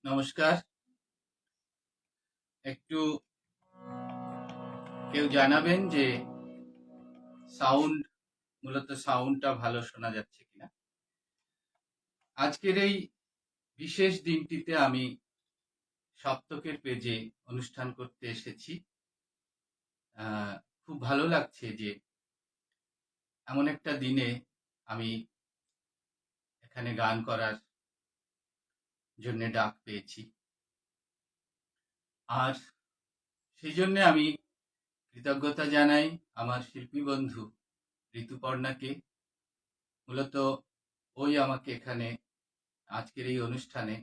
নমস্কার। একটু কেউ জানাবেন যে সাউন্ডটা ভালো শোনা যাচ্ছে কিনা। আজকের এই বিশেষ দিনটিতে আমি সপ্তকের পেজে অনুষ্ঠান করতে এসেছি। খুব ভালো লাগছে যে এমন একটা দিনে আমি এখানে গান করার জন্য ডাক পেয়েছি, আর সেই জন্য আমি কৃতজ্ঞতা জানাই আমার শিল্পী বন্ধু ঋতুপর্ণাকে। মূলত ওই আমাকে এখানে আজকের এই অনুষ্ঠানে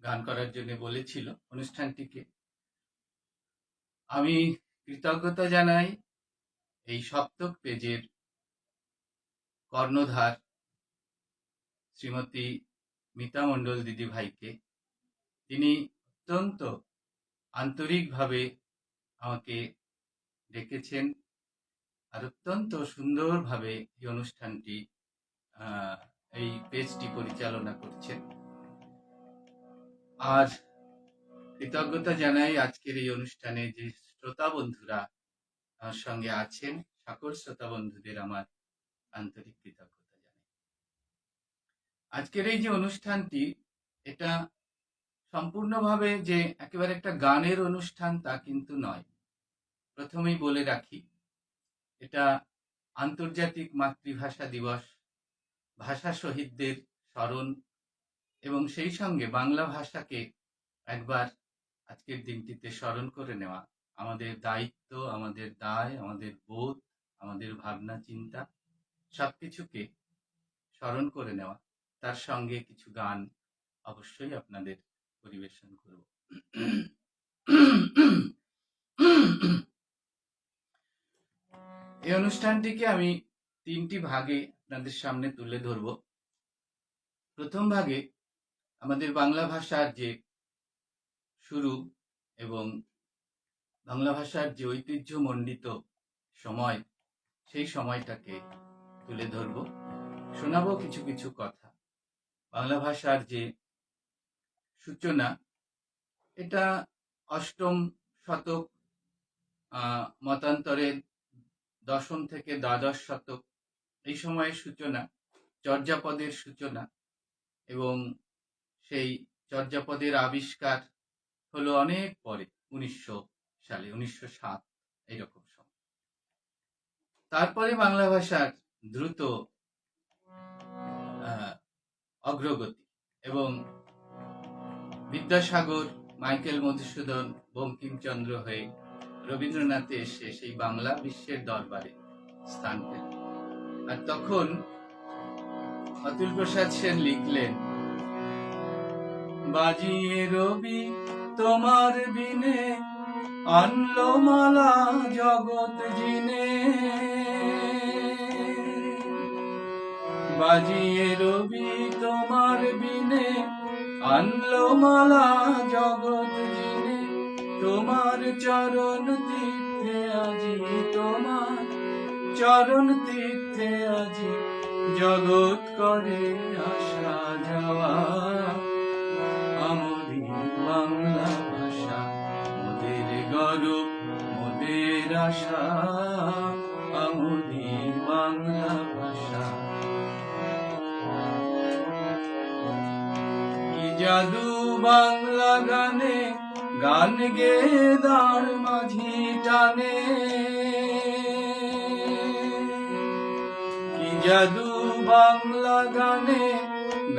গান করার জন্য বলেছিল। অনুষ্ঠানটিকে আমি কৃতজ্ঞতা জানাই এই সপ্তক পেজের কর্ণধার শ্রীমতী মিতা মণ্ডল দিদি ভাইকে। তিনি অত্যন্ত আন্তরিকভাবে আমাকে ডেকেছেন আর অত্যন্ত সুন্দরভাবে এই অনুষ্ঠানটি এই পেজটি পরিচালনা করছেন। আর কৃতজ্ঞতা জানাই আজকের এই অনুষ্ঠানে যে শ্রোতা বন্ধুরা আমার সঙ্গে আছেন, সকল শ্রোতা বন্ধুদের আমার আন্তরিক কৃতজ্ঞতা জানাই। আজকের এই যে অনুষ্ঠানটি, এটা সম্পূর্ণভাবে যে একেবারে একটা গানের অনুষ্ঠান তা কিন্তু নয়। প্রথমেই বলে রাখি, এটা আন্তর্জাতিক মাতৃভাষা দিবস, ভাষা শহীদদের স্মরণ এবং সেই সঙ্গে বাংলা ভাষাকে একবার আজকের দিনটিতে স্মরণ করে নেওয়া আমাদের দায়িত্ব, আমাদের দায়, আমাদের বোধ, আমাদের ভাবনা চিন্তা সবকিছুকে স্মরণ করে নেওয়া। তার সঙ্গে কিছু গান অবশ্যই আপনাদের পরিবেশন করব। এই অনুষ্ঠানটিকে আমি তিনটি ভাগে আপনাদের সামনে তুলে ধরব। প্রথম ভাগে আমাদের বাংলা ভাষার যে শুরু এবং বাংলা ভাষার যে ঐতিহ্যমণ্ডিত সময়, সেই সময়টাকে তুলে ধরব, শোনাবো কিছু কিছু কথা। বাংলা ভাষার যে সূচনা, এটা অষ্টম শতক, মতান্তরের দশম থেকে দ্বাদশ শতক, এই সময়ের সূচনা, চর্যাপদের সূচনা, এবং সেই চর্যাপদের আবিষ্কার হলো অনেক পরে, 1900 সালে, 1907 এইরকম সময়। তারপরে বাংলা ভাষার দ্রুত অগ্রগতি এবং বিদ্যাসাগর, মাইকেল মধুসূদন, বঙ্কিমচন্দ্র হয়ে রবীন্দ্রনাথে এসে সেই বাংলা বিশ্বের দরবারে স্থান পেল। আর তখন অতুল প্রসাদ সেন লিখলেন, বাজিয়ে রবি তোমার বিনে আনলো মালা জগৎ জিনে, বাজিয়ে রবি তোমার বিনে আনলো মালা জগৎ জিনে তোমার চরণ তীর্থে আজি, তোমার চরণ তীর্থে আজি জগৎ করে আসা যাওয়া। আমরি বাংলা ভাষা মোদের গৌরব মোদের আশা, আমরি বাংলা ভাষা। কি জাদু বাংলা গানে, গান গে দাঁড় মাঝি টানে। কি জাদু বাংলা গানে,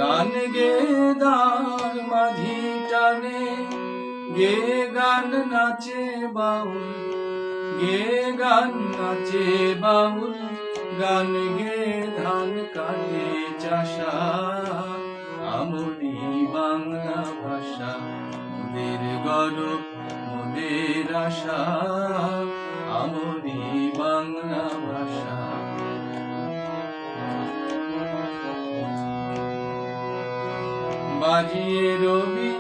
গান গে দাঁড় মাঝি টানে। গে গান নাচে বাউল, গে গান নাচে বাউল, গান গে ধান কাটে চাষা। আমরি বাংলা ভাষা মোদের গৌরব মোদের আশা, আমরি বাংলা ভাষা। বাজিয়ে রবি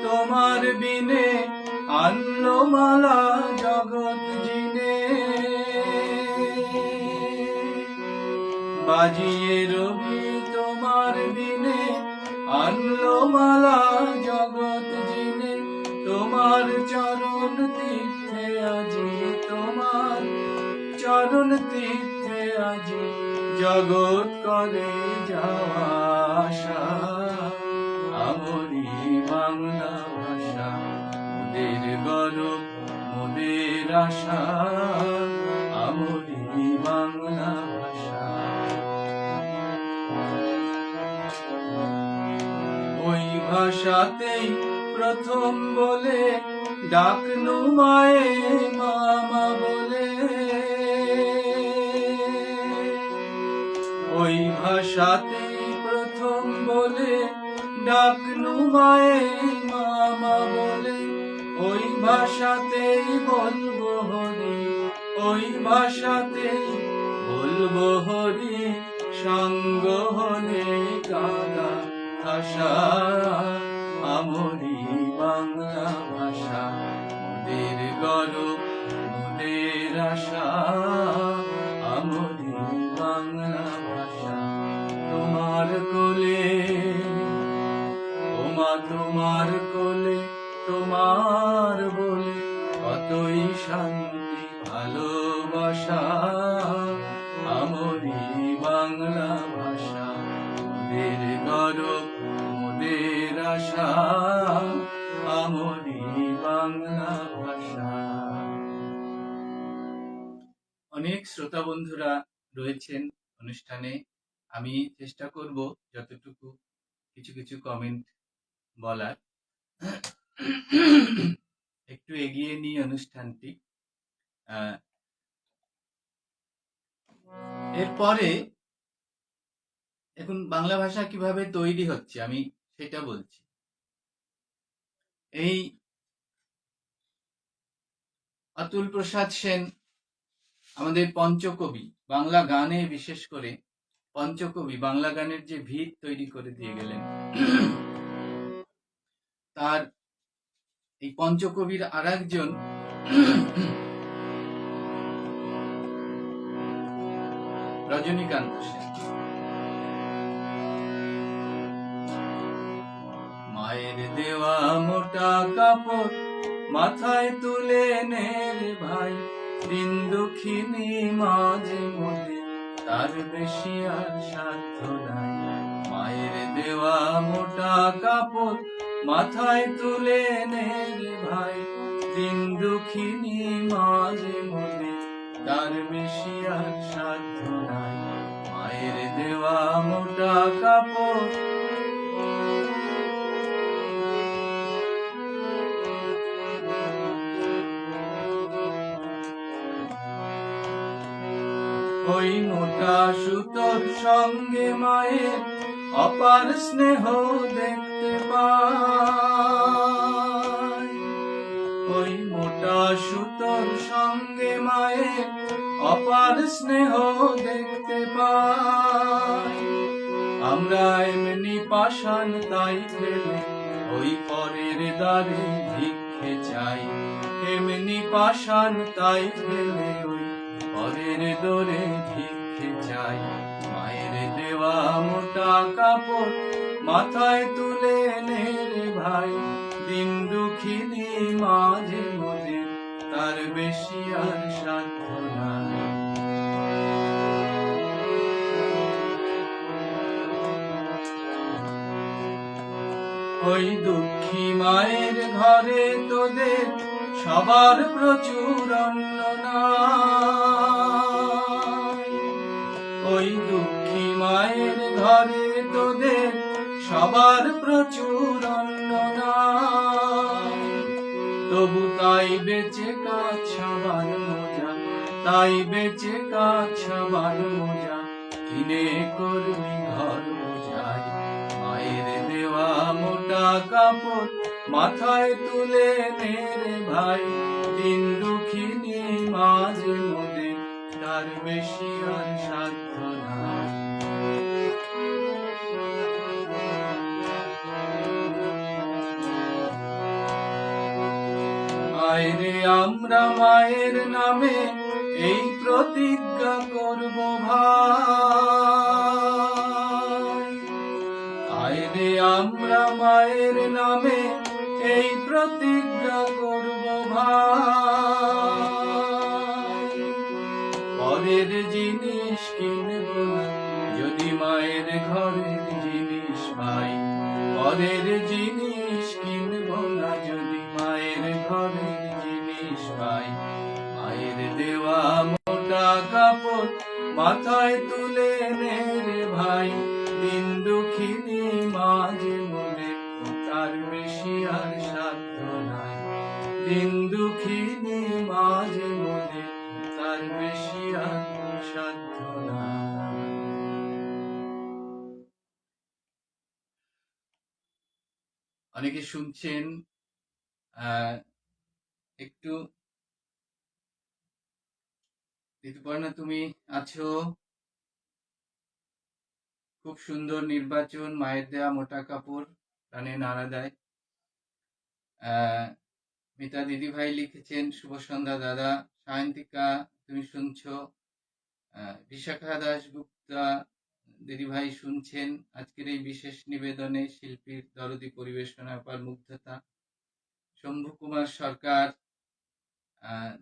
তোমার বিনে, আনলো মালা জগৎ জিনে। বাজিয়ে রবি তোমার বিনে, আনলো মালা জগৎ জিনে। তোমার চরণ তীর্থে আজি, তোমার চরণ তীর্থে আজি জগৎ করে যাওয়া আশা। আমরি বাংলা ভাষা মোদের গৌরব মোদের আশা, আমরি বাংলা ভাষা। ওই ভাষাতেই প্রথম বলে ডাকনু মায়ে মামা বলে। ওই ভাষাতেই প্রথম বলে ডাকনু মায়ে মামা বলে। ওই ভাষাতেই বলবো হরি, ওই ভাষাতেই বলবো হরি। সঙ্গ হলে কাদা ভাষা, আমরি বাংলা ভাষা মোদের গৌরব মোদের আশা, আমরি বাংলা ভাষা। তোমার কোলে ওমা তোমার কোলে, তোমার বলে কতই শান্তি ভালোবাসা। আমরি বাংলা ভাষা মোদের গৌরব মোদের আশা, আমরি বাংলা ভাষা। অনেক শ্রোতা বন্ধুরা রয়েছেন অনুষ্ঠানে। আমি চেষ্টা করব যতটুকু কিছু কিছু কমেন্ট বলার। একটু এগিয়ে নিই অনুষ্ঠানটি। এরপরে এখন বাংলা ভাষা কিভাবে তৈরি হচ্ছে আমি সেটা বলছি। এই অতুল প্রসাদ সেন আমাদের পঞ্চকবি, বাংলা গানে বিশেষ করে পঞ্চকবি, বাংলা গানের যে ভিত তৈরি করে দিয়ে গেলেন, তার এই পঞ্চকবির আর একজন রজনীকান্ত সেন। মায়ের দেওয়া মোটা কাপড় মাথায় তুলে নে রে ভাই, দিন দুঃখিনী মাঝে মধ্যে তার বেশি আর সাধ্য নাই। মায়ের দেওয়া মোটা কাপড় মাথায় তুলে নে রে ভাই, দিন দুঃখিনী মাঝে মধ্যে তার বেশি আর সাধ্য নাই। মায়ের দেওয়া মোটা কাপড় ওই মোটা সুতোর সঙ্গে মায়ের অপার স্নেহ দেখতে পাই। ওই মোটা সুতোর সঙ্গে মায়ের অপার স্নেহ দেখতে পাই। আমরা এমনি পাষাণ তাই ফেলে ওই পরের দ্বারে ভিক্ষে চাই, এমনি পাষাণ তাই ফেলে ওই পরের দোরে ভিক্ষে চাই। মায়ের দেওয়া মোটা কাপড় মাথায় তুলে নে রে ভাই, দিন দুঃখিনী মাঝে মোদের তার বেশি আর সাধ্য নাই। ওই দুঃখী মায়ের ঘরে তোদের সবার প্রচুর অন্ন নাই। ওই দুঃখী মায়ের ঘরে তোদের সবার প্রচুর অন্ন নাই। তবু তাই বেঁচে কাজ সবার মজা, তাই বেঁচে কাজ সবার মজা, কিনে করবি ঘর বোঝাই। মায়ের দেওয়া মোটা কাপড় মাথায় তুলে নে রে ভাই, দিন দুঃখিনী মাঝে মোদের তার বেশি আর সাধ্য নাই। মায়েরে আমরা মায়ের নামে এই প্রতিজ্ঞা করব ভাই, আইরে আমরা মায়ের নামে এই প্রতিজ্ঞা করব ভাই। পরের জিনিস কিনব না যদি মায়ের ঘরের জিনিস পাই, পরের জিনিস কিনব না যদি মায়ের ঘরের জিনিস পাই। মায়ের দেওয়া মোটা কাপড় মাথায় তুলে নে রে ভাই, দিন দুঃখিনী মাঝে মোদের তার বেশি আর সাধ্য নাই। দিন দুঃখিনী মাঝে মোদের তার বেশি আর সাধ্য নাই। অনেকে শুনছেন, একটু ঋতুপর্ণা তুমি আছো, খুব সুন্দর নির্বাচন, মায়ের দেয়া মোটা কাপড় প্রাণে নাড়া দেয়। মিতা দিদি ভাই লিখেছেন শুভ সন্ধ্যা দাদা। সায়ন্তিকা তুমি শুনছো, বিশাখা দাশগুপ্তা দিদি ভাই শুনছেন আজকের এই বিশেষ নিবেদনে শিল্পীর দরদি পরিবেশনা আপার মুগ্ধতা। শম্ভু কুমার সরকার,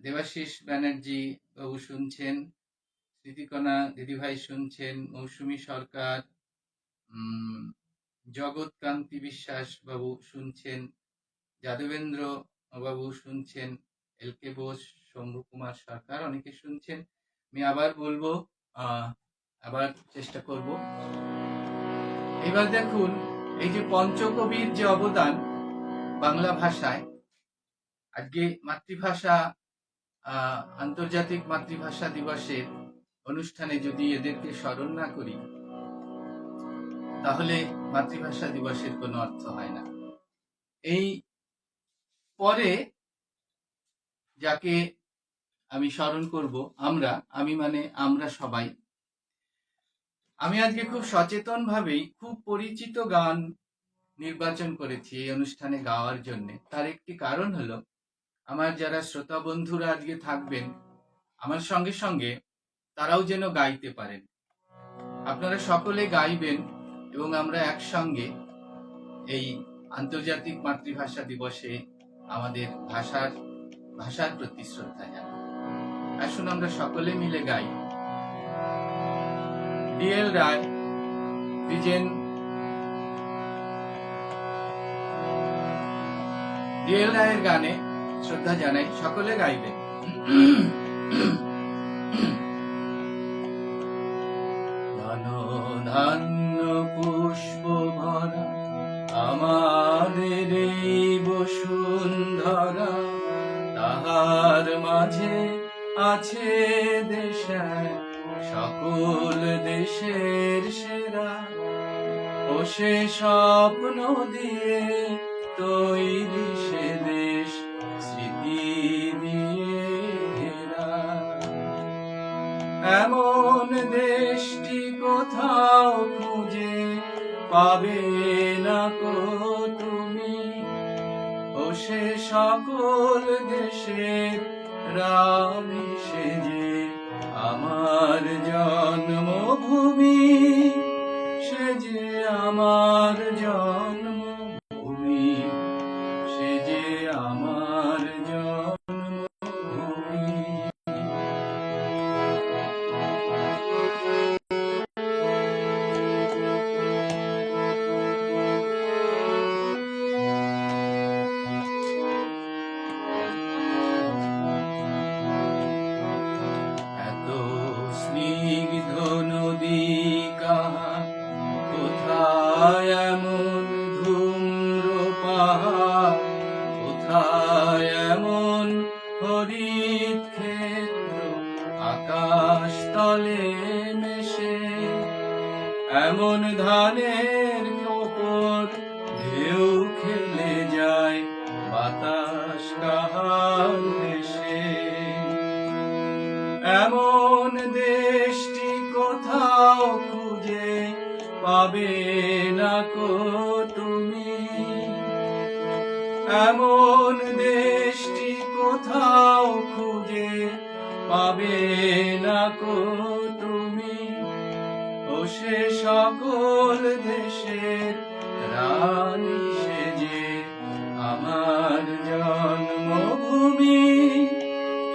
দেবাশিস ব্যানার্জি বাবু শুনছেন, স্মৃতিকণা দিদিভাই শুনছেন, মৌসুমী সরকার, জগৎ কান্তি বিশ্বাস বাবু শুনছেন, যাদবেন্দ্র বাবু শুনছেন, এল কে বোস, শম্ভু কুমার সরকার, অনেকে শুনছেন। আমি আবার বলবো, আবার চেষ্টা করব। এবার দেখুন, এই যে পঞ্চকবির যে অবদান বাংলা ভাষায়, আজকে মাতৃভাষা আন্তর্জাতিক মাতৃভাষা দিবসের অনুষ্ঠানে যদি এদেরকে স্মরণ না করি তাহলে মাতৃভাষা দিবসের কোনো অর্থ হয় না। এই পরে যাকে আমি স্মরণ করব, আমি মানে আমরা সবাই। আমি আজকে খুব সচেতন ভাবেই খুব পরিচিত গান নির্বাচন করেছি এই অনুষ্ঠানে গাওয়ার জন্য। তার একটি কারণ হলো, আমার যারা শ্রোতা বন্ধুরা আজকে থাকবেন আমার সঙ্গে সঙ্গে, তারাও যেন গাইতে পারেন। আপনারা সকলে গাইবেন এবং আমরা একসঙ্গে এই আন্তর্জাতিক মাতৃভাষা দিবসে আমাদের ভাষার প্রতি শ্রদ্ধা জানাই। আসুন আমরা সকলে মিলে গাই। ডিএল রায়, দ্বিজেন, ডিএল রায়ের গানে শ্রদ্ধা জানাই, সকলে গাইবেন। ধান্য পুষ্প ভরা আমাদের এই বসুন্ধরা, তাহার মাঝে আছে দেশে সকল দেশের সেরা, ও সে স্বপ্ন দিয়ে তৈরি সে দেশ স্মৃতি দিয়ে ঘেরা। এমন দেশটি কোথাও খুঁজে পাবে না কো তুমি, সে সকল দেশের রানী সেজে আমার জন্মভূমি, সে যে আমার জন্মভূমি, সে যে আমার জন্মভূমি। এত স্নিগ্ধ নদী কাহা, কোথায় এমন ধূম্র পাহাড়, কোথায় এমন হরিত ক্ষেত্র আকাশ তলে মেশে, এমন ধানের ওপর ঢেউ খেলে যায় বাতাস কাহার দেশে। এমন দেশটি কোথাও খুঁজে পাবে না কো তুমি, এমন দেশটি কোথাও খুঁজে পাবে না কো তুমি। ও সে সকল দেশের রানী সেজে আমার জন্মভূমি,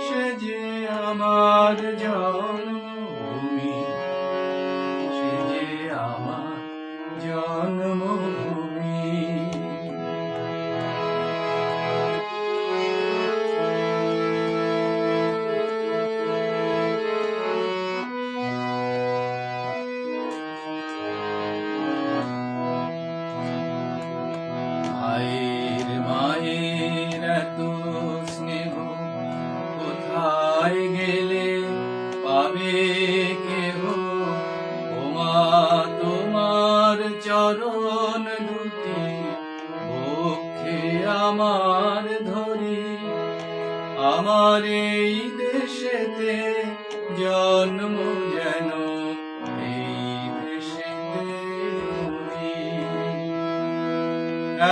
সে যে আমার জন্মভূমি, সে যে আমার জন্মভূমি। ভাইয়ের মায়ের এত স্নেহ কোথায় গেলে পাবে কেহ, ওমা তোমার চরণ দুটি বক্ষে আমার ধরি, আমার এই দেশেতে জন্ম যেন এই দেশেতে মরি।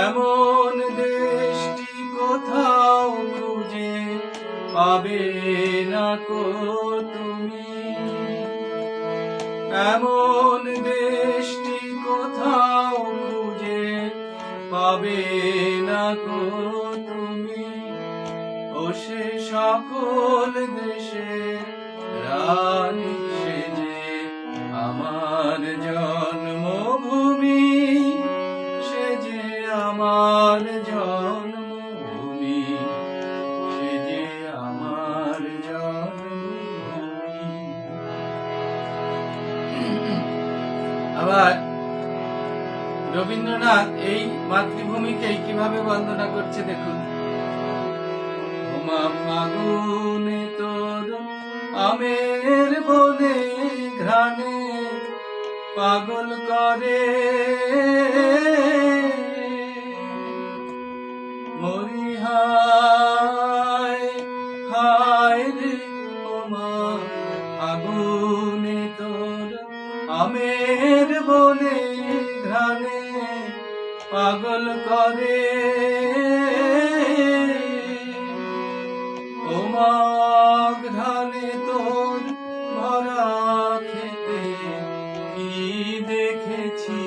এমন দেশটি কোথাও খুঁজে পাবে না কো তুমি, এমন দেশটি কোথাও খুঁজে পাবে না কো তুমি। ও সে সকল দেশের রানী সেজে আমার জন্মভূমি, সে যে আমার জন্মভূমি, সে যে আমার জন্মভূমি। আবার রবীন্দ্রনাথ এই মাতৃভূমিকেই কিভাবে বন্দনা করছে দেখুন। ওমা ফাগুনে তোর আমের বনে ঘ্রাণে পাগল করে, মরি হায় হায় রে ওমা ফাগুনে তোর আমের বনে ঘ্রাণে পাগল করে, ওমা ধানে তোর ভরা খেতে কি দেখেছি,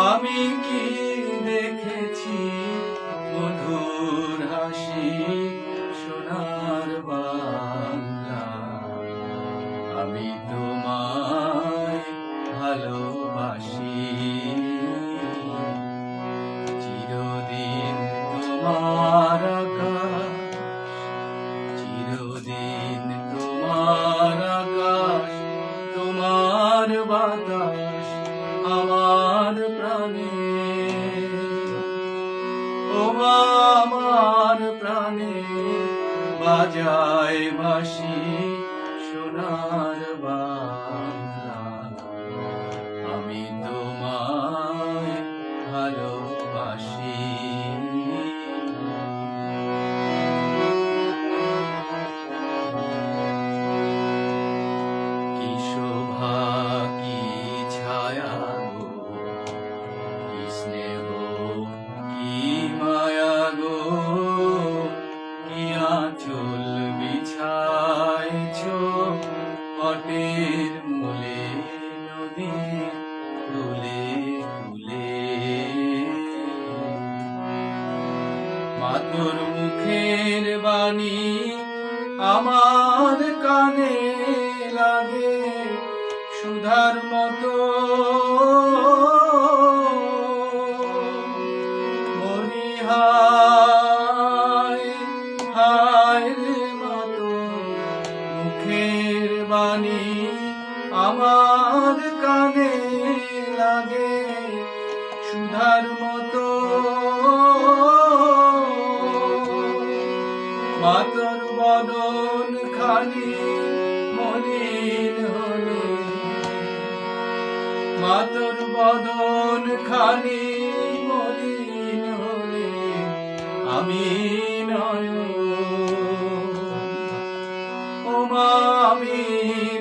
আমি কি দেখেছি মধুর হাসি সোনার বাংলা। আমি তোমায় ভালোবাসি, চিরদিন তোমার আকাশ, চিরদিন তোমার আকাশ, তোমার বাতাস আমার প্রাণে, ওমা আমার প্রাণে বাজায় বাঁশি সোনার বাংলা। আমি তোমায় ভালোবাসি। কি শোভা কি ছায়া গো, কি স্নেহ কি তোর মুখের বাণী আমার কানে লাগে সুধার মতো, মরি হায় হায় রে মা তোর মুখের বাণী আমার কানে লাগে সুধার মতো, মা তোর বদন খানি মলিন হলে, মা তোর বদন খানি মলিন হলে আমি নয়ন, ও মা আমি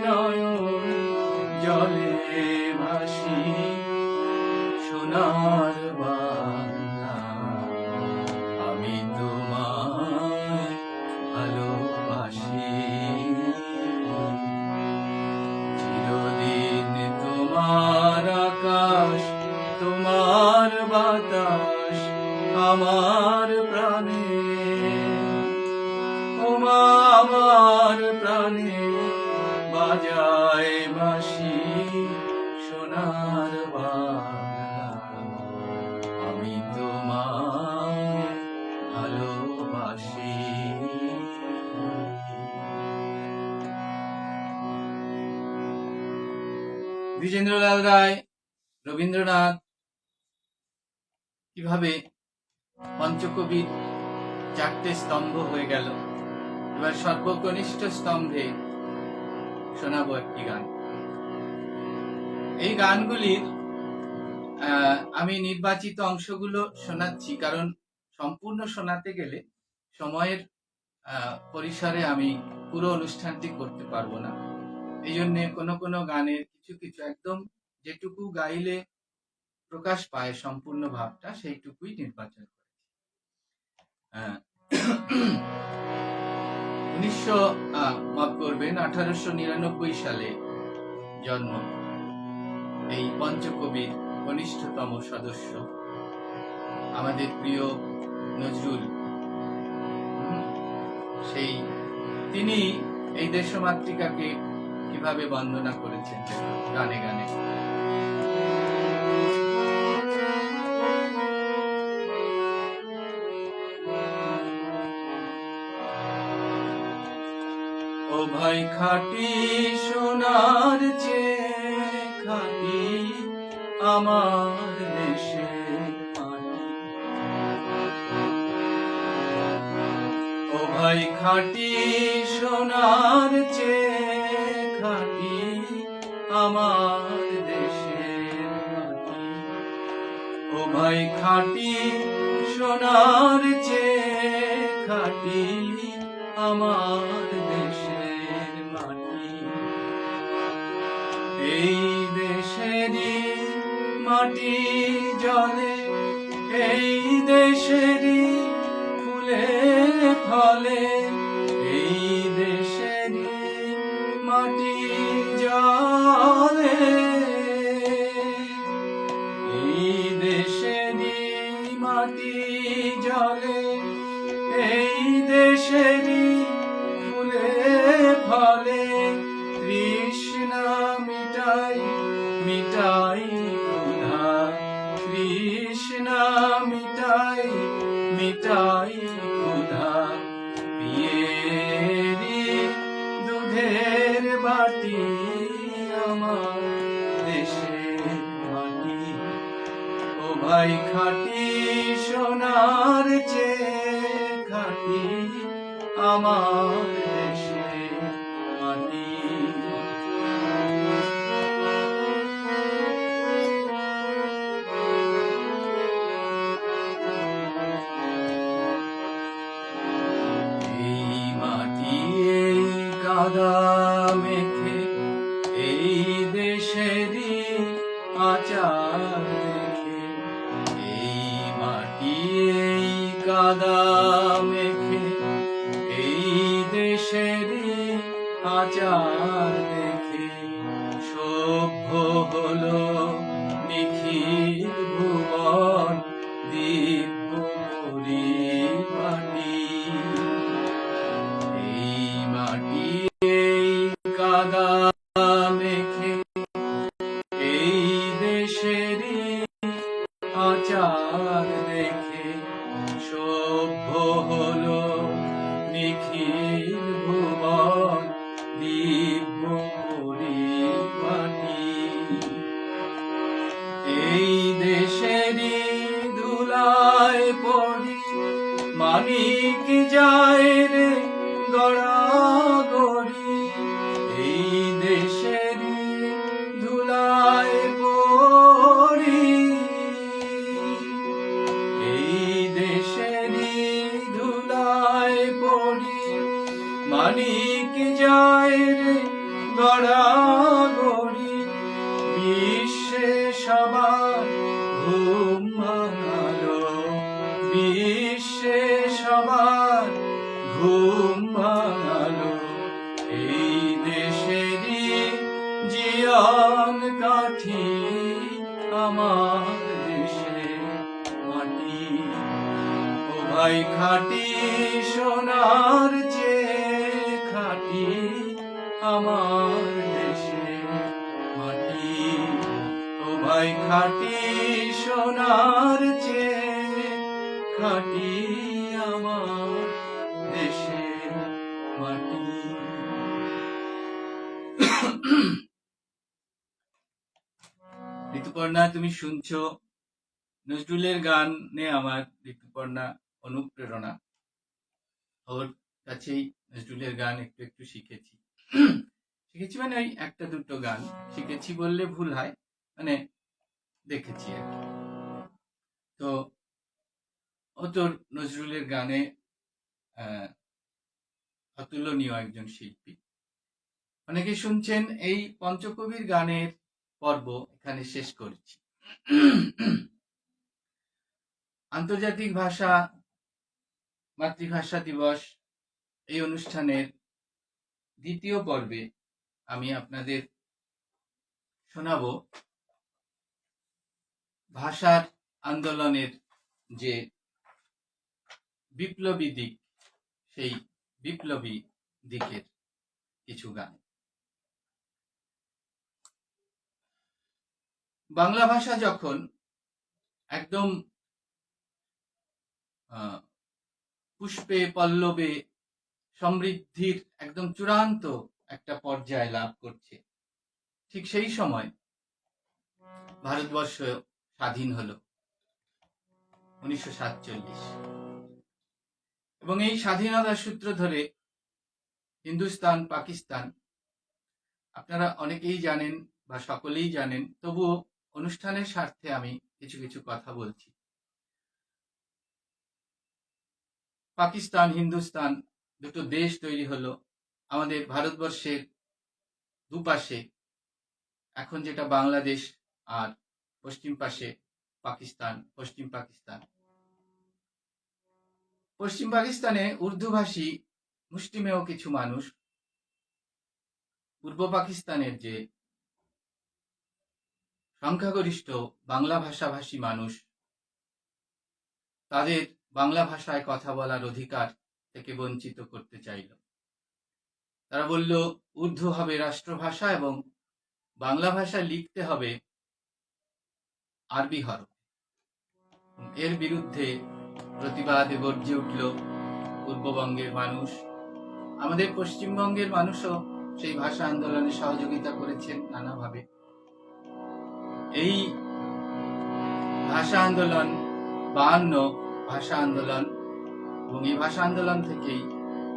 নয়ন জলে ভাসি সোনার বাংলা, আমি তোমায় ভালোবাসি, চিরদিন তোমার আকাশ তোমার বাতাস আমার প্রাণে, ও মা আমার প্রাণে বাজায় বাঁশি সোনার বাংলা, আমি তোমায় ভালোবাসি। দ্বিজেন্দ্রলাল রায়, রবীন্দ্রনাথ কিভাবে পঞ্চকবির চারটে স্তম্ভ হয়ে গেল। এবার সর্বকনিষ্ঠ স্তম্ভে শোনাবো একটি গান। এই গানগুলির আমি নির্বাচিত অংশগুলো শোনাচ্ছি, কারণ সম্পূর্ণ শোনাতে গেলে সময়ের পরিসরে আমি পুরো অনুষ্ঠানটি করতে পারবো না। এই জন্য কোনো কোনো গানের কিছু কিছু একদম যেটুকু গাইলে প্রকাশ পায় সম্পূর্ণ ভাবটা সেইটুকুই নির্বাচন করেছি। 1899 সালে জন্ম এই পঞ্চকবির কনিষ্ঠতম সদস্য আমাদের প্রিয় নজরুল। সেই তিনি এই দেশমাতৃকাকে কিভাবে বন্দনা করেছেন গানে গানে। ও ভাই খাঁটি সোনার চেয়ে খাঁটি আমার দেশের মাটি, ও ভাই খাঁটি সোনার চেয়ে খাঁটি আমার দেশের মাটি, ও ভাই খাঁটি সোনার চেয়ে খাঁটি আমার দেশের মাটি, এই দেশেরই মাটি জলে, এই দেশেরই ফুলে ফলে, এই দেশেরই মাটি জলে, এই দেশেরই মাটি জলে, এই দেশেরই ফুলে ফলে, তৃষ্ণা মিটাই মিটাই ক্ষুধা, তৃষ্ণা মিটাই মিটাই ক্ষুধা, পিয়েরি দুধের বাটি আমার দেশের মাটি, ও ভাই খাঁটি সোনার চেয়ে খাঁটি আমার দেশের মাটি। এই মাটি এই কাদা মেখে এই দেশেরই আচার দেখে, এই মাটি এই কাদা মেখে এই দেশেরই আচার দেখে, সভ্য হলো নিখিল ভুবন দিব্য পরিপাটি, আচার দেখে সভ্য হলো নিখিল ভুবন দিব্য পরিপাটি। এই দেশেরই ধুলায় পড়ি মানিক যায় রে গড়াগড়ি। এই দেশেরই ধুলায় পড়ি, এই দেশেরই ধুলায় পড়ি মানিক যায় রে গড়াগড়ি। বিশ্বে সবার ঘুম ভাঙালো, বিশ্বে সবার ঘুম ভাঙালো। এই দেশেরই জিয়ান কাঠি আমার দেশের মাটি। ও ভাই খাঁটি সোনার চেয়ে খাঁটি আমার দেশের মাটি। ও ভাই খাঁটি সোনার চেয়ে খাঁটি আমার দেশের মাটি। ঋতুপর্ণা, তুমি শুনছো নজরুলের গানে আমার ঋতুপর্ণা অনুপ্রেরণা। ওর কাছেই নজরুলের গান একটু একটু শিখেছি। শিখেছি মানে ওই একটা দুটো গান শিখেছি বললে ভুল হয়, মানে দেখেছি আর কি। তো ও তোর নজরুলের গানে অতুলনীয় একজন শিল্পী। অনেকে শুনছেন। এই পঞ্চকবির গানের পর্ব এখানে শেষ করছি। আন্তর্জাতিক ভাষা মাতৃভাষা দিবস এই অনুষ্ঠানের দ্বিতীয় পর্বে আমি আপনাদের শোনাব ভাষার আন্দোলনের যে বিপ্লবী দিক, সেই বিপ্লবী দিকের কিছু গান। বাংলা ভাষা যখন একদম পুষ্পে পল্লবে সমৃদ্ধির একদম চূড়ান্ত একটা পর্যায় লাভ করছে, ঠিক সেই সময় ভারতবর্ষ স্বাধীন হলো 1947। এবং এই স্বাধীনতার সূত্র ধরে হিন্দুস্তান পাকিস্তান, আপনারা অনেকেই জানেন বা সকলেই জানেন, তবুও অনুষ্ঠানের স্বার্থে আমি কিছু কিছু কথা বলছি। পাকিস্তান হিন্দুস্তান দুটো দেশ তৈরি হলো আমাদের ভারতবর্ষের দুপাশে। এখন যেটা বাংলাদেশ আর পশ্চিম পাশে পাকিস্তান, পশ্চিম পাকিস্তান। পশ্চিম পাকিস্তানে উর্দুভাষী মুষ্টিমেয় কিছু মানুষ, পূর্ব পাকিস্তানের যে সংখ্যাগরিষ্ঠ বাংলা ভাষাভাষী মানুষ, তাদের বাংলা ভাষায় কথা বলার অধিকার থেকে বঞ্চিত করতে চাইল। তারা বলল উর্দু হবে রাষ্ট্রভাষা এবং বাংলা ভাষা লিখতে হবে আরবি হরফে। এর বিরুদ্ধে প্রতিবাদে গর্জে উঠল পূর্ববঙ্গের মানুষ। আমাদের পশ্চিমবঙ্গের মানুষও সেই ভাষা আন্দোলনে সহযোগিতা করেছেন নানাভাবে। এই ভাষা আন্দোলন 52 ভাষা আন্দোলন, এবং এই ভাষা আন্দোলন থেকেই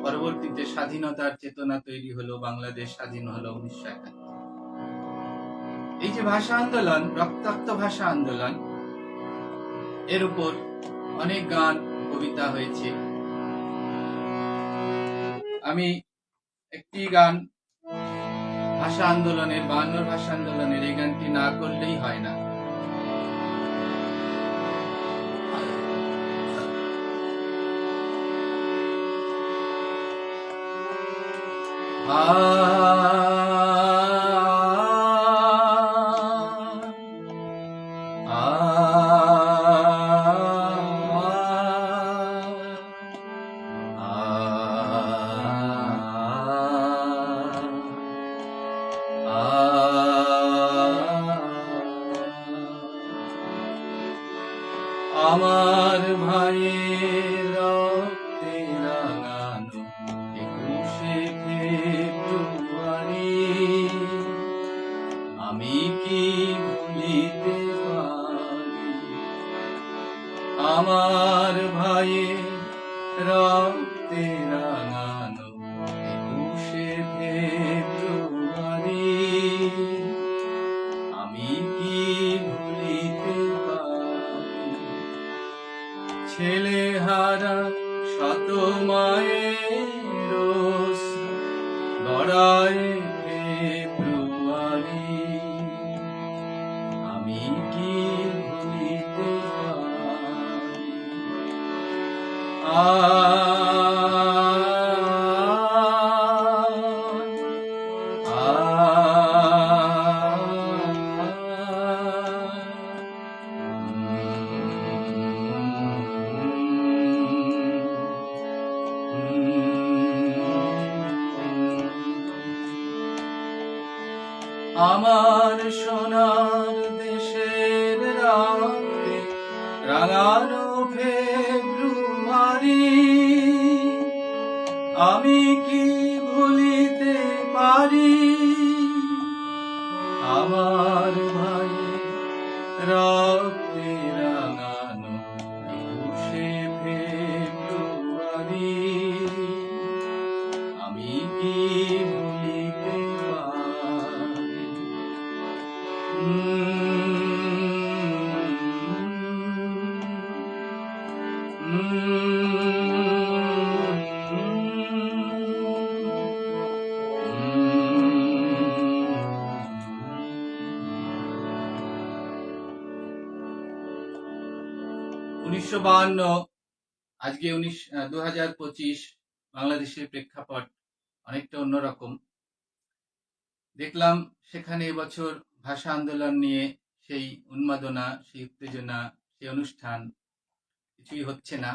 পরবর্তীতে স্বাধীনতার চেতনা তৈরি হলো, বাংলাদেশ স্বাধীন হলো 1971। এই যে ভাষা আন্দোলন, রক্তাক্ত ভাষা আন্দোলন, এর উপর অনেক গান কবিতা হয়েছে। আমি একটি গান ভাষা আন্দোলনের 52 ভাষা আন্দোলনের এই গানটি না করলেই হয় না। আমার ভাইয়ের রক্তে রাঙানো 21শে ফেব্রুয়ারি আমি কি ভুলিতে পারি? আমার ভাইয়ের রক্তে রাঙানো 21শে ফেব্রুয়ারি আমি কি ভুলিতে পারি? ছেলে হারা শত মায়ের গড়ায় ফেব্রুয়ারি আমি কি ভুলিতে পারি? আমার সোনার দেশের রাতে রাঙানো ফেব্রুয়ারি আমি কি ভুলিতে পারি? আমার ভাই রক্তে রাঙানো 21শে ফেব্রুয়ারি আমি কি ভুলিতে পারি? উনিশশো 52 আজকে 2025 বাংলাদেশের প্রেক্ষাপট অনেকটা অন্যরকম। দেখলাম সেখানে এবছর ভাষা আন্দোলন নিয়ে সেই উন্মাদনা, সেই উত্তেজনা, সেই অনুষ্ঠান কিছুই হচ্ছে না।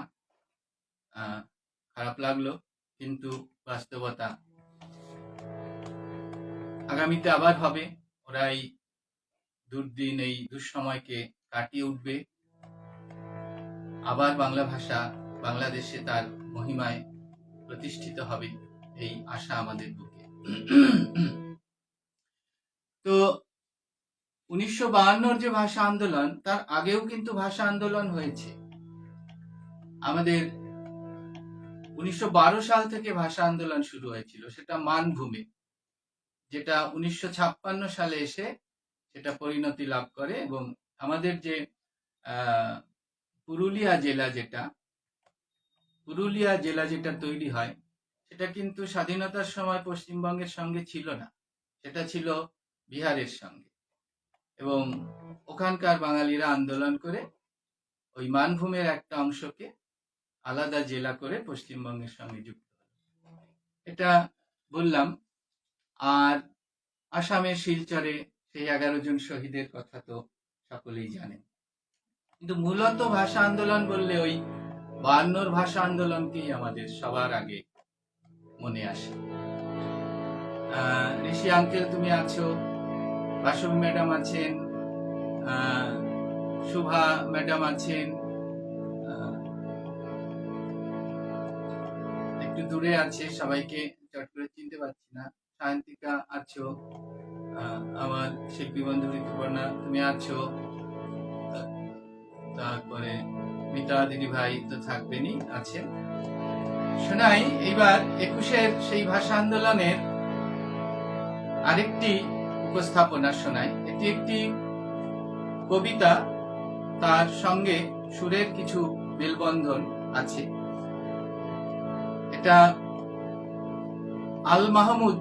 খারাপ লাগলো, কিন্তু বাস্তবতা। আগামীতে আবার হবে, ওরাই দুর্দিন এই দুঃসময়কে কাটিয়ে উঠবে। আবার বাংলা ভাষা বাংলাদেশে তার মহিমায় প্রতিষ্ঠিত হবে, এই আশা আমাদের বুকে। তো 1952 যে ভাষা আন্দোলন, তার আগেও কিন্তু ভাষা আন্দোলন হয়েছে। আমাদের 1912 সাল থেকে ভাষা আন্দোলন শুরু হয়েছিল, সেটা মানভূমে, যেটা 1956 সালে এসে সেটা পরিণতি লাভ করে। এবং আমাদের যে পুরুলিয়া জেলা যেটা তৈরি হয়, সেটা কিন্তু স্বাধীনতার সময় পশ্চিমবঙ্গের সঙ্গে ছিল না, সেটা ছিল বিহারের সঙ্গে। এবং ওখানকার বাঙালিরা আন্দোলন করে ওই মানভূমের একটা অংশকে আলাদা জেলা করে পশ্চিমবঙ্গের সঙ্গে যুক্ত হল, এটা বললাম। আর আসামের শিলচরে সেই 11 জন শহীদের কথা তো সকলেই জানেন। কিন্তু মূলত ভাষা আন্দোলন বললে ওই 52 ভাষা আন্দোলনকেই আমাদের সবার আগে মনে আসে। ঋষি আঙ্কেল তুমি আছো, বাসবী ম্যাডাম আছেন, শুভা ম্যাডাম আছেন, একটু দূরে আছে, সবাইকে চট করে চিনতে পারছি না। সায়ন্তিকা আছো, আমার শিল্পী বন্ধু ঋতুপর্ণা তুমি আছো, তারপরে মিতা দিদি ভাই তো থাকবেনই, আছেন। শোনাই এইবার 21-এর সেই ভাষা আন্দোলনের আরেকটি উপস্থাপনা শোনাই। এটি একটি কবিতা, তার সঙ্গে সুরের কিছু মেলবন্ধন আছে। এটা আল মাহমুদ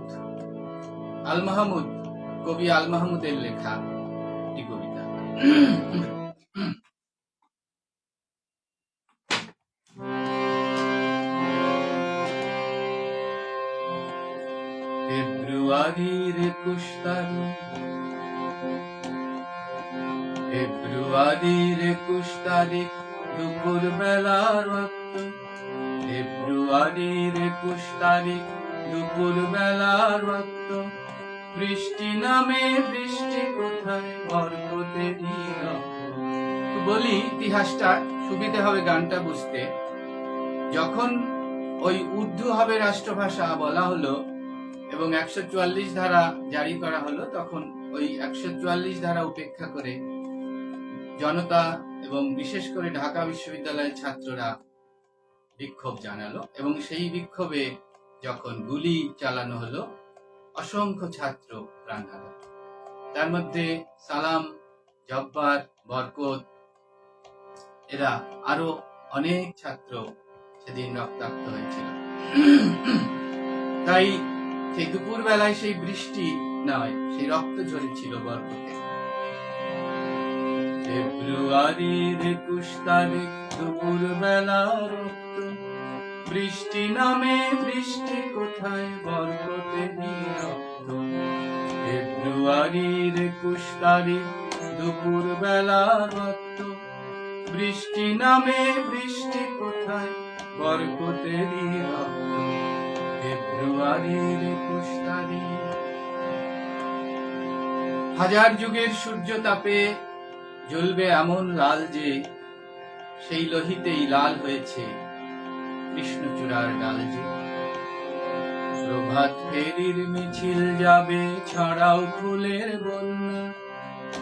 কবি আল মাহমুদের লেখা একটি কবিতা। ফেব্রুয়ারির 21 তারিখ দুপুর বেলার ওয়াক্ত, ফেব্রুয়ারির 21 তারিখ দুপুর বেলার ওয়াক্ত, বৃষ্টি নামে বৃষ্টি কোথায় বরকতেরই রক্ত, বলি ইতিহাসটা, সুবিধা হবে গানটা বুঝতে। যখন ওই উর্দু হবে রাষ্ট্রভাষা বলা হলো এবং 144 ধারা জারি করা হলো, তখন ওই 144 ধারা উপেক্ষা করে জনতা এবং বিশেষ করে ঢাকা বিশ্ববিদ্যালয়ের ছাত্ররা বিক্ষোভ জানালো এবং সেই বিক্ষোভে যখন গুলি চালানো হলো, অসংখ্য ছাত্র প্রাণ হারালো। তার মধ্যে সালাম, জব্বার, বরকত, এরা আরো অনেক ছাত্র সেদিন রক্তাক্ত হয়েছিল। তাই সেই দুপুর বেলায় সেই বৃষ্টি নয়, সেই রক্ত ঝরেছিল বরকতে। ফেব্রুয়ারির 21 তারিখ দুপুর বেলা রক্ত, বৃষ্টি নামে বৃষ্টি কোথায়, বরকতে রক্ত। ফেব্রুয়ারির 21 তারিখ দুপুর বেলা রক্ত, বৃষ্টি নামে বৃষ্টি কোথায়, বরকতেরই রক্ত। ফেব্রুয়ারির 21 তারিখ। হাজার যুগের সূর্য তাপে জ্বলবে এমন লাল যে, সেই লোহিতেই লাল হয়েছে কৃষ্ণচূড়ার ডাল যে। প্রভাত ফেরির মিছিল যাবে ছড়াও ফুলের বন্যা,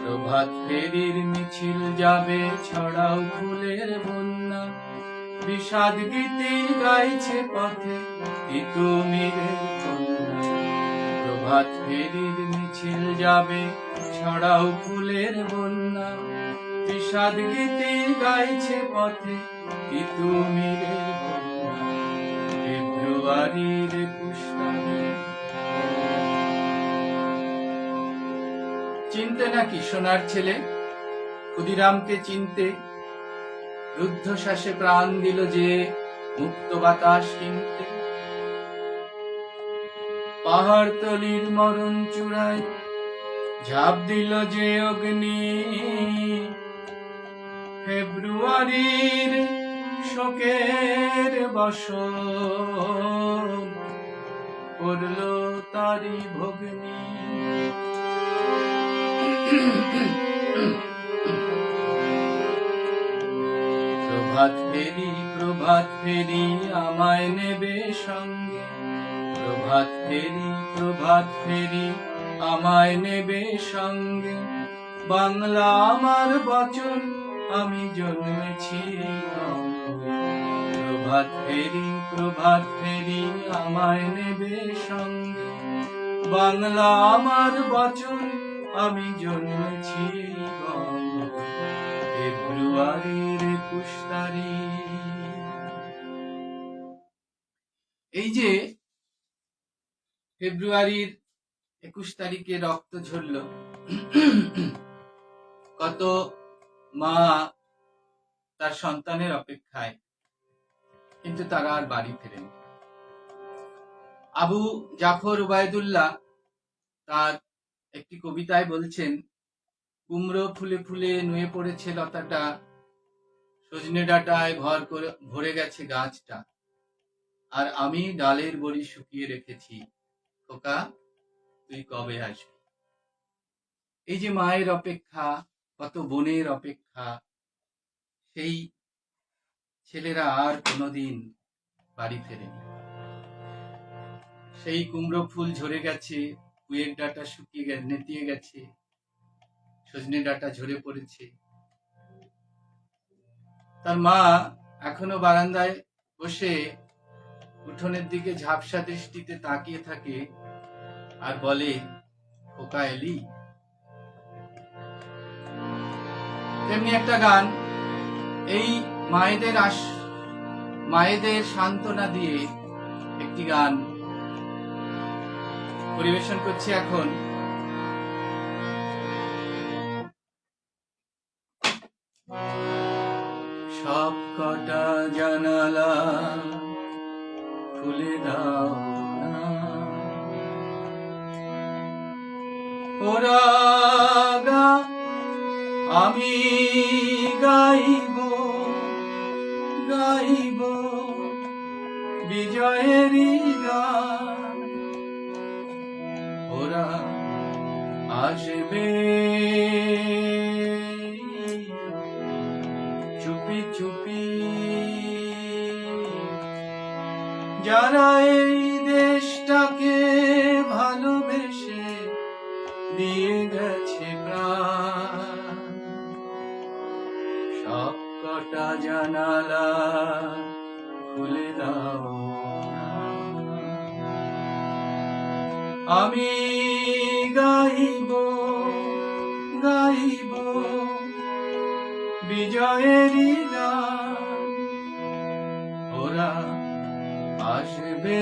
প্রভাত ফেরির মিছিল যাবে ছড়াও ফুলের বন্যা। বিষাদ গীতি গাইছে পথে তিতুমিরের কন্যা। প্রভাত ফেরির মিছিল যাবে ছড়াও ফুলের বন্যা, বিষাদ গীতি গাইছে পথে তিতুমিরের কন্যা। ফেব্রুয়ারির 21 তারিখ। চিনতে নাকি সোনার ছেলে, ক্ষুদিরামকে চিনতে? রুদ্ধশ্বাসে প্রাণ দিল যে মুক্ত বাতাস কিনতে। পাহাড়তলির মরণ চূড়ায় ঝাঁপ দিল যে অগ্নি, ফেব্রুয়ারির শোকের বসন করল তারি ভগ্নি। প্রভাত ফেরি, প্রভাত ফেরি আমায় নেবে সঙ্গে, প্রভাত ফেরি, প্রভাত ফেরি আমায় নেবে সঙ্গে। বাংলা আমার বচন, আমি জন্মেছি বঙ্গে। প্রভাত ফেরি, প্রভাত ফেরি আমায় নেবে সঙ্গে। বাংলা আমার বচন, আমি জন্মেছি বঙ্গে। ফেব্রুয়ারির 21 তারিখ। এই যে ফেব্রুয়ারির 21 তারিখে রক্ত ঝরল, কত মা তার সন্তানের অপেক্ষায়, কিন্তু তারা আর বাড়ি ফেরেনি। আবু জাফর উবায়দুল্লাহ তার একটি কবিতায় বলছেন, কুমড়ো ফুলে ফুলে নুয়ে পড়েছে লতাটা, সজনে ডাঁটায় ভরে গেছে গাছটা, আর আমি ডালের বড়ি শুকিয়ে রেখেছি, খোকা তুই কবে আসবি। এই যে মায়ের অপেক্ষা, কত বোনের অপেক্ষা, সেই ছেলেরা আর কোনোদিন বাড়ি ফেরেনি। সেই কুমড়ো ফুল ঝরে গেছে, পুয়ের ডাঁটা শুকিয়ে নেতিয়ে গেছে, সজনে ডাঁটা ঝরে পড়েছে। তার মা এখনো বারান্দায় বসে উঠোনের দিকে ঝাপসা দৃষ্টিতে তাকিয়ে থাকে আর বলে, খোকা এলি। তেমনি একটা গান এই মায়েদের সান্ত্বনা দিয়ে একটি গান পরিবেশন করছি এখন। সব কটা জানালা খুলে দাও না, ওরা গা আমি গাইব গাইব বিজয়েরই গান। ওরা আসবে চুপি চুপি যারা এই দেশটাকে ভালোবেসে দিয়ে গেছে প্রাণ, সব কটা জানালা খুলে দাও না। আমি গাইব গাইব বিজয়েরই গান, ওরা আসবে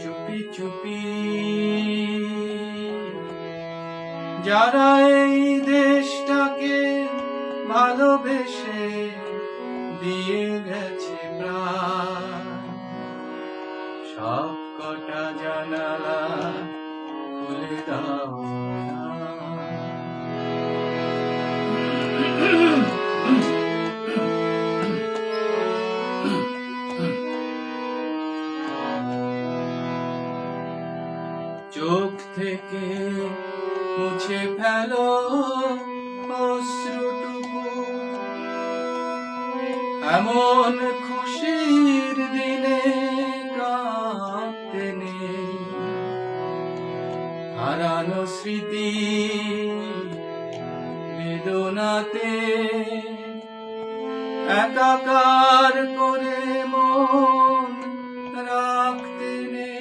চুপি চুপি যারা এই দেশটাকে ভালোবেসে দিয়ে গেছে প্রাণ, সব কটা জানালা খুলে দাও না। চোখ থেকে মুছে ফেলো অশ্রুটুকু, এমন খুশির দিনে কাঁদতে নেই। হারানো স্মৃতি বেদনাতে একাকার করে মন রাখতে নেই।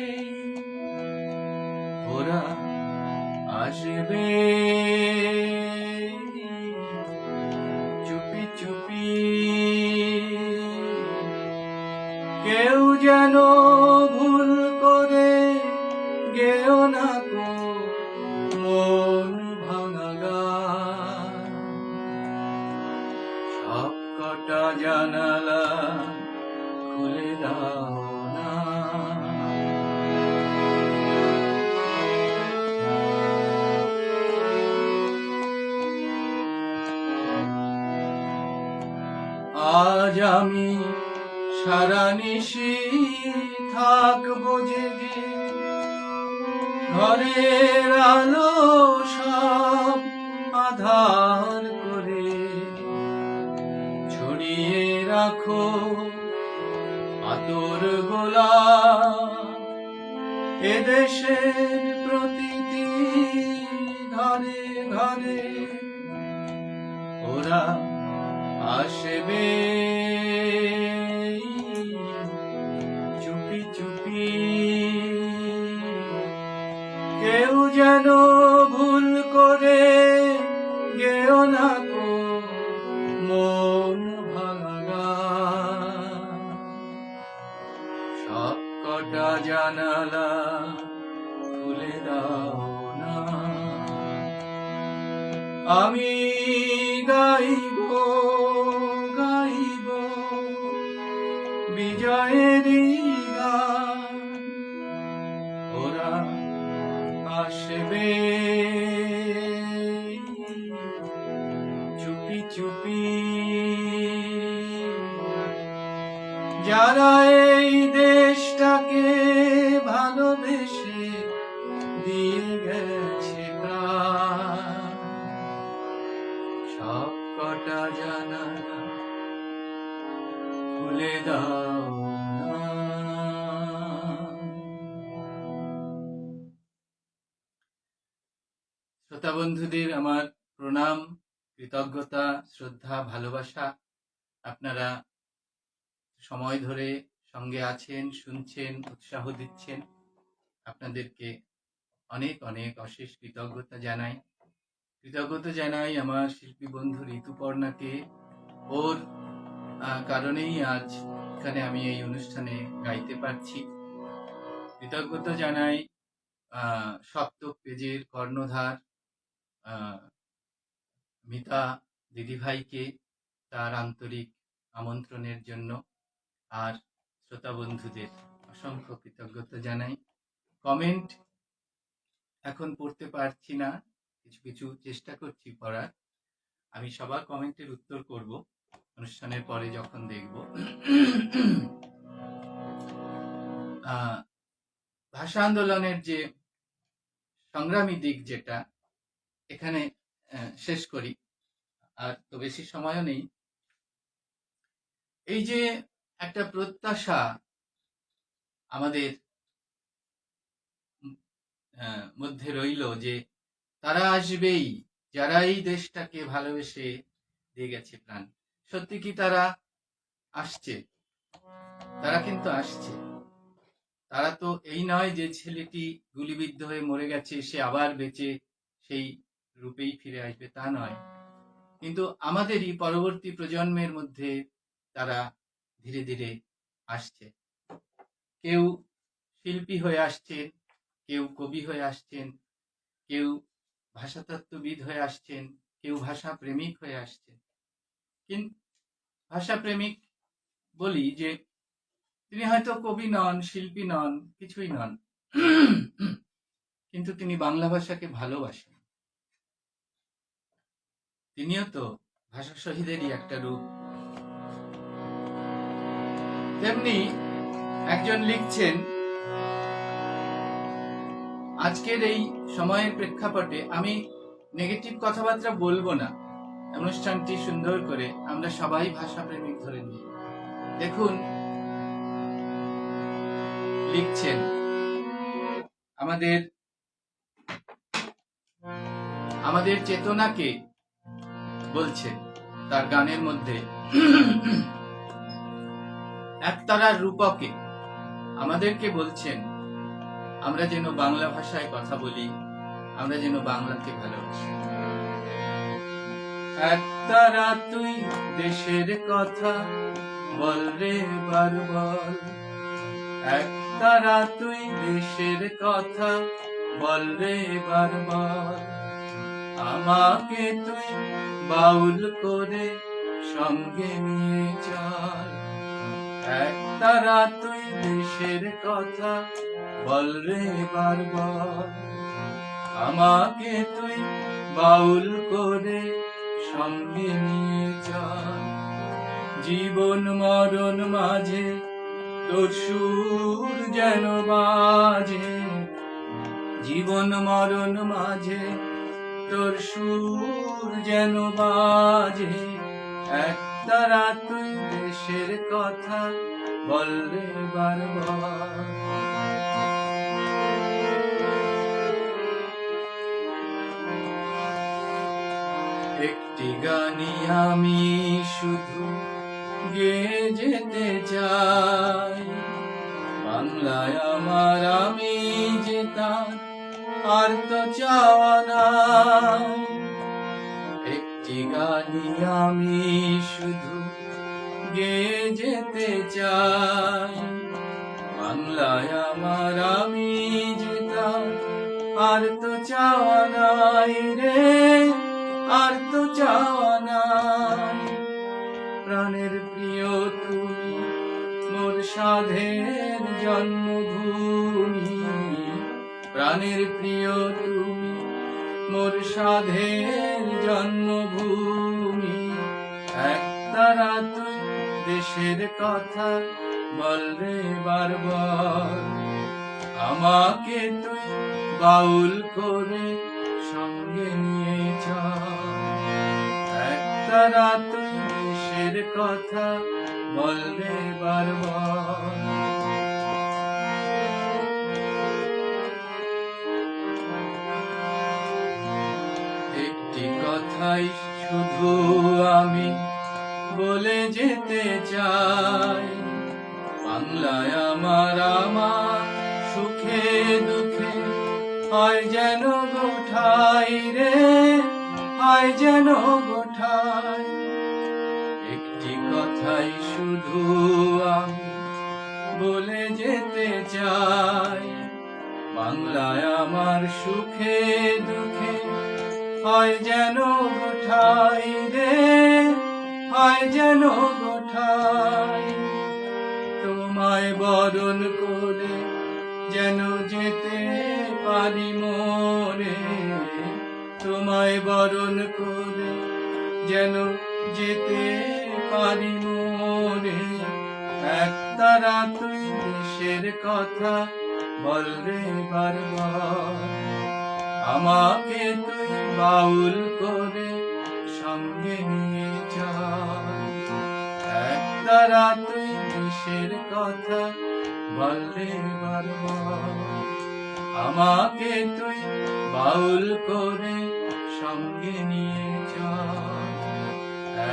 ওরা আসবে চুপি চুপি, কেউ যেন ভুল করে গেও না গো মন ভাঙা গান, সব কটা জানালা খুলে দাও না। আজ আমি সারা নিশি থাকবো জেগে, ঘরের আলো সব আধার করে ছড়িয়ে রাখো আতর গোলাপ, এদেশের প্রতিটি ঘরে ঘরে ওরা আসবে চুপি চুপি, কেউ যেন ভুল করে গেও না গো মন ভাঙা, সব কটা জানালা খুলে দাও না। আমি গাইব গাইব বিজয়েরই গান, ওরা আসবে চুপি চুপি যারা এই দেশটাকে ভালোবেসে দিয়ে গেছে প্রাণ, সব কটা জানালা খুলে দাও না। শ্রোতা বন্ধুদের আমার প্রণাম, কৃতজ্ঞতা, শ্রদ্ধা, ভালোবাসা। আপনারা সময় ধরে সঙ্গে আছেন, শুনছেন, উৎসাহ দিচ্ছেন, আপনাদেরকে অনেক অনেক অশেষ কৃতজ্ঞতা জানাই। কৃতজ্ঞতা জানাই আমার শিল্পী বন্ধু ঋতুপর্ণাকে, ওর কারণেই আজ এখানে আমি এই অনুষ্ঠানে গাইতে পারছি। কৃতজ্ঞতা জানাই সপ্তক পেজের কর্ণধার মিতা দিদিভাইকে তার আন্তরিক আমন্ত্রণের জন্য, আর শ্রোতা বন্ধুদের অসংখ্য কৃতজ্ঞতা জানাই। কমেন্ট এখন পড়তে পারছি না, কিছু কিছু চেষ্টা করছি পড়ার। আমি সবার কমেন্টের উত্তর করব অনুষ্ঠানের পরে যখন দেখব। ভাষা আন্দোলনের যে সংগ্রামী দিক যেটা এখানে শেষ করি। আর তো বেশি সময়ও নেই। এই যে একটা প্রত্যাশা আমাদের মধ্যে রইল যে তারা আসবেই, যারা এই দেশটাকে ভালোবেসে দিয়ে গেছে প্রাণ। সত্যি কি তারা আসছে? তারা কিন্তু আসছে। তারা তো এই নয় যে ছেলেটি গুলিবিদ্ধ হয়ে মরে গেছে, সে আবার বেঁচে সেই রূপেই ফিরে আসবে, তা নয়। কিন্তু আমাদেরই পরবর্তী প্রজন্মের মধ্যে তারা ধীরে ধীরে আসছে। কেউ শিল্পী হয়ে আসছেন, কেউ কবি হয়ে আসছেন, কেউ ভাষাতত্ত্ববিদ হয়ে আসছেন, কেউ ভাষা প্রেমিক হয়ে আসছেন। কিন্তু ভাষা প্রেমিক বলি যে তিনি হয়তো কবি নন, শিল্পী নন, কিছুই নন, কিন্তু তিনি বাংলা ভাষাকে ভালোবাসেন। তিনিও তো ভাষা শহীদেরই একটা রূপ। তেমনি একজন লিখছেন, আজকের এই সময়ের প্রেক্ষাপটে আমি নেগেটিভ কথাবার্তা বলবো না, অনুষ্ঠানটি সুন্দর করে আমরা সবাই ভাষা প্রেমিক ধরে নিই। দেখুন, লিখছেন আমাদের চেতনাকে বলছেন তার গানের মধ্যে, একতারার রূপকে আমাদেরকে বলছেন আমরা যেন বাংলা ভাষায় কথা বলি, আমরা যেন বাংলাকে ভালোবাসি। একতারা তুই দেশের কথা বল রে বার বল, একতারা তুই দেশের কথা বল রে বার বল, আমাকে তুই বাউল করে সঙ্গে নিয়ে চল। একতারা তুই দেশের কথা বল রে বার বল, আমাকে তুই বাউল করে সঙ্গে নিয়ে চল। জীবন মরণ মাঝে তোর সুর যেন বাজে, জীবন মরণ মাঝে তোর সুর যেন বাজে। একতারা তুই দেশের কথা বল রে বার বল। একটি গানি আমি শুধু গেয়ে যেতে চাই, বাংলায় আমার আমি যেতাম আর তো চাওয়া নাই। একটি গানি আমি শুধু গেয়ে যেতে চাই, বাংলায় আমার আমি যেতাম আর তো চাওয়া নাই রে, আর তো চাওয়া নাই। প্রাণের প্রিয় তুমি মোর সাধের জন্মভূমি, প্রাণের প্রিয় তুমি মোর সাধের জন্মভূমি। একতারা তুই দেশের কথা বল রে বার বল, আমাকে তুই বাউল করে সঙ্গে নিয়ে চল। একতারা তুই দেশের কথা বল রে বার বল। একটি কথাই শুধু আমি বলে যেতে চাই, বাংলায় আমার আমার সুখে দুঃখে হয় যেন গোঠাই রে, হয় যেন গোঠাই। একটি কথাই শুধু আমি বলে যেতে চাই, বাংলায় আমার সুখে দুঃখে হয় যেন গোঠাই রে, হয় যেন গোঠাই। তোমায় বরণ করে যেন যেতে পারি মোরে, তোমায় বরণ করে যেন যেতে পারি মোরে। একতারা তুই দেশের কথা বল রে বার বল, আমাকে তুই বাউল করে সঙ্গে নিয়ে চল। একতারা তুই দেশের কথা বললে বারবার, আমাকে তুই বাউল করে সঙ্গে নিয়ে চল।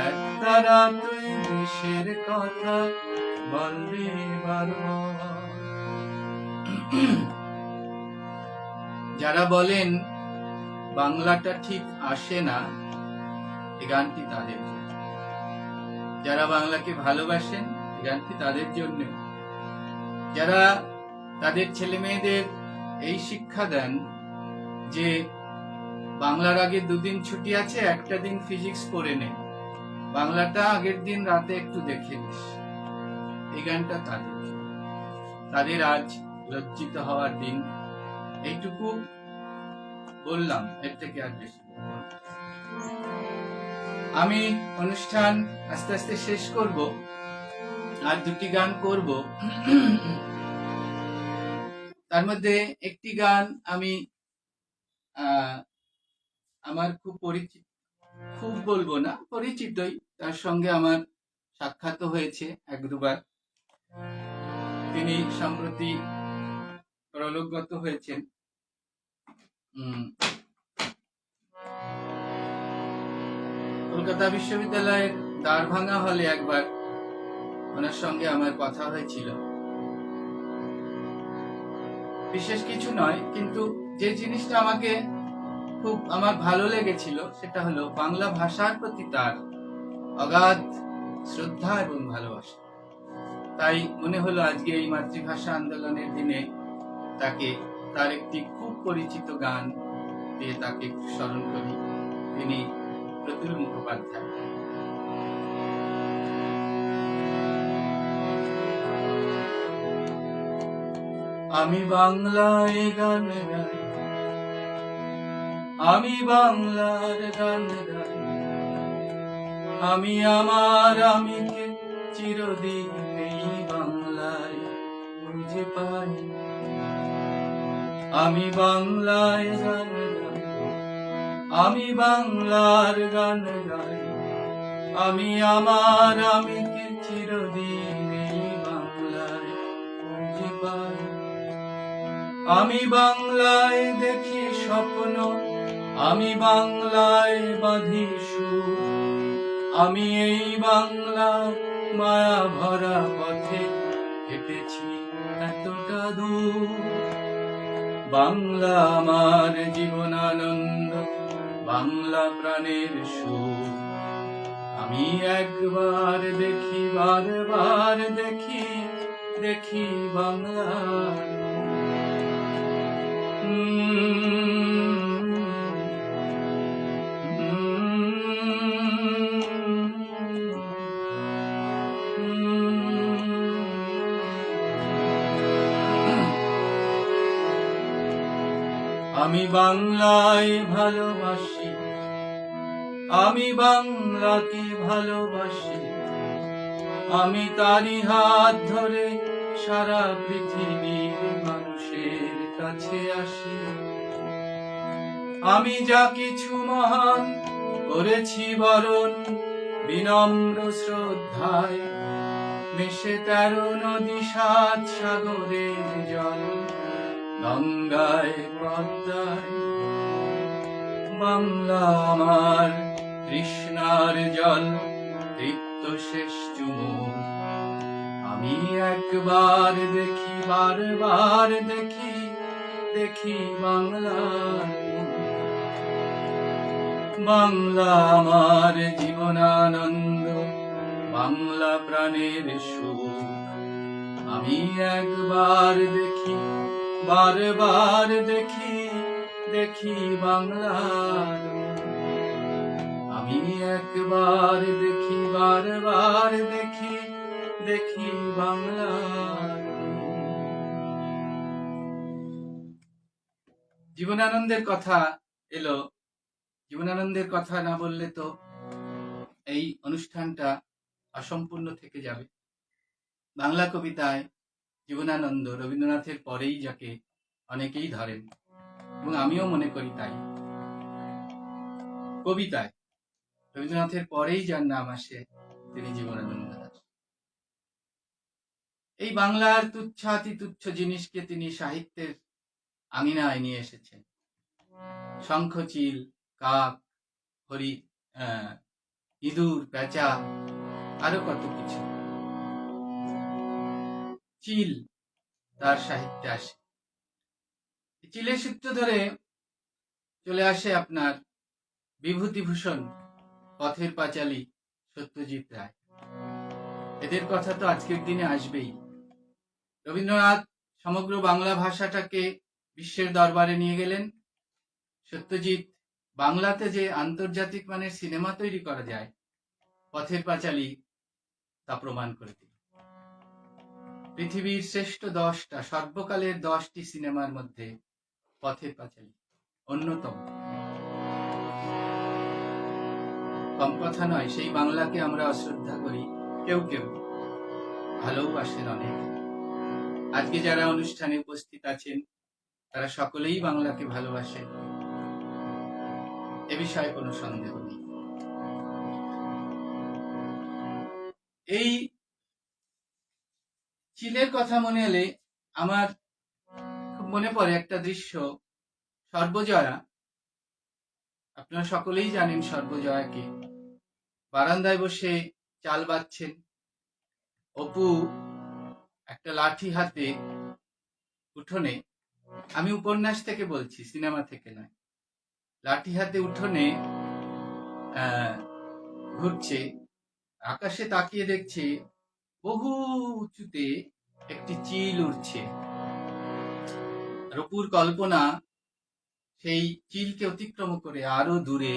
একতারা তুই দেশের কথা বললে বারবার। যারা বলেন বাংলাটা ঠিক আসে না, এই গানটি তাদের জন্য। যারা বাংলাকে ভালোবাসেন, এই গানটি তাদের জন্য। যারা তাদের ছেলে মেয়েদের এই শিক্ষা দেন যে বাংলার আগে দুদিন ছুটি আছে, একটা দিন ফিজিক্স পড়ে নে, বাংলাটা আগের দিন রাতে একটু দেখে নিস, এই গানটা তাদের জন্য। তাদের আজ লজ্জিত হওয়ার দিন। এইটুকু বললাম, এর থেকে আর বেশি। আমি অনুষ্ঠান আস্তে আস্তে শেষ করব, আর দুটি গান করব। তার মধ্যে একটি গান আমি আমার খুব পরিচিত, খুব বলবো না, পরিচিতই, তার সঙ্গে আমার সাক্ষাৎ হয়েছে এক দুবার। তিনি সম্প্রতি পরলোকগত হয়েছেন। কলকাতা বিশ্ববিদ্যালয়ের দ্বারভাঙা হলে একবার ওনার সঙ্গে আমার কথা হয়েছিল। বিশেষ কিছু নয়, কিন্তু যে জিনিসটা আমাকে খুব আমার ভালো লেগেছিল সেটা হলো বাংলা ভাষার প্রতি তার অগাধ শ্রদ্ধা এবং ভালোবাসা। তাই মনে হলো আজকে এই মাতৃভাষা আন্দোলনের দিনে তাকে তার একটি খুব পরিচিত গান দিয়ে তাকে একটু স্মরণ করি। তিনি প্রতুল মুখোপাধ্যায়। আমি বাংলায় গান গাই, আমি বাংলার গান গাই, আমি আমার আমিকে চিরদিন এই বাংলায় খুঁজে পাই। আমি বাংলায় গান গাই, আমি বাংলার গান গাই, আমি আমার আমিকে চিরদিন এই বাংলায় খুঁজে পাই। আমি বাংলায় দেখি স্বপ্ন, আমি বাংলায় বাঁধি সুর, আমি এই বাংলার মায়া ভরা পথে হেঁটেছি এতটা দূর। বাংলা আমার জীবনানন্দ, বাংলা প্রাণের সুর। আমি একবার দেখি, বারবার দেখি, দেখি বাংলার। আমি বাংলায় ভালোবাসি, আমি বাংলাকে ভালোবাসি, আমি তারই হাত ধরে সারা পৃথিবীর মানুষের কাছে আসি। আমি যা কিছু মহান করেছি বরণ বিনম্র শ্রদ্ধায়, মিশে 13 নদী 7 সাগরের জল, গঙ্গায় পদ্মায়। বাংলা আমার তৃষ্ণার জল, তৃপ্ত শেষ চুমুক। আমি একবার দেখি, বারবার দেখি, দেখি বাংলার। বাংলা আমার জীবনানন্দ, বাংলা প্রাণের সুখ। আমি একবার দেখি, বারবার দেখি, দেখি বাংলার। আমি একবার দেখি, বারবার দেখি, দেখি বাংলার। জীবনানন্দের কথা এলো। জীবনানন্দের কথা না বললে তো এই অনুষ্ঠানটা অসম্পূর্ণ থেকে যাবে। বাংলা কবিতায় জীবনানন্দ রবীন্দ্রনাথের পরেই যাকে অনেকেই ধরেন, এবং আমিও মনে করি তাই। কবিতায় রবীন্দ্রনাথের পরেই যার নাম আসে তিনি জীবনানন্দ দাশ। এই বাংলার তুচ্ছাতি তুচ্ছ জিনিসকে তিনি সাহিত্যের আঙিনায় নিয়ে এসেছেন। শঙ্খ, চিল, কাক, হরি, ইঁদুর, পেঁচা, আরো কত কিছু। চিল তার সাহিত্যে আসে। চিলের সূত্র ধরে চলে আসে আপনার বিভূতিভূষণ, পথের পাঁচালী, সত্যজিৎ রায়। এদের কথা তো আজকের দিনে আসবেই। রবীন্দ্রনাথ সমগ্র বাংলা ভাষাটাকে বিশ্বের দরবারে নিয়ে গেলেন। সত্যজিৎ বাংলাতে যে আন্তর্জাতিক মানের সিনেমা তৈরি করা যায়, পথের পাঁচালী তা প্রমাণ করে দিল। পৃথিবীর শ্রেষ্ঠ 10টা সর্বকালের 10টি সিনেমার মধ্যে পথের পাঁচালী অন্যতম। কম কথা নয়, সেই বাংলাকে আমরা অশ্রদ্ধা করি, কেউ কেউ ভালোবাসেন অনেক। আজকে যারা অনুষ্ঠানে উপস্থিত আছেন তারা সকলেই বাংলাকে ভালোবাসেন, এ বিষয়ে কোনো সন্দেহ নেই। এই চিলের কথা মনে এলে আমার খুব মনে পড়ে একটা দৃশ্য, সর্বজয়া। আপনারা সকলেই জানেন সর্বজয়াকে। বারান্দায় বসে চাল বাচ্ছেন, অপু একটা লাঠি হাতে উঠোনে, আমি উপন্যাস থেকে বলছি, সিনেমা থেকে নয়, লাঠি হাতে উঠোনে ঘুরছে, আকাশে তাকিয়ে দেখছে বহু উঁচুতে একটি চিল উড়ছে। অপুর কল্পনা সেই চিলকে অতিক্রম করে আরো দূরে